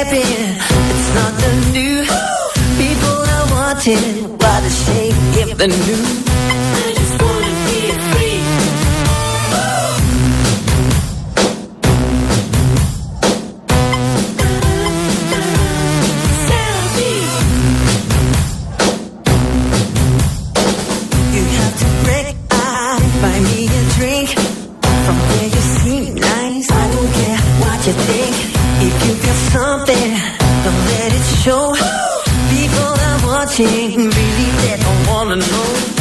happen. It's nothing new. People are wanting what they say if they knew. I just wanna be free. You have to break. Buy me a drink. From where you seem nice. I don't care what you think. If you feel something, don't let it show. People are watching, really they don't wanna know.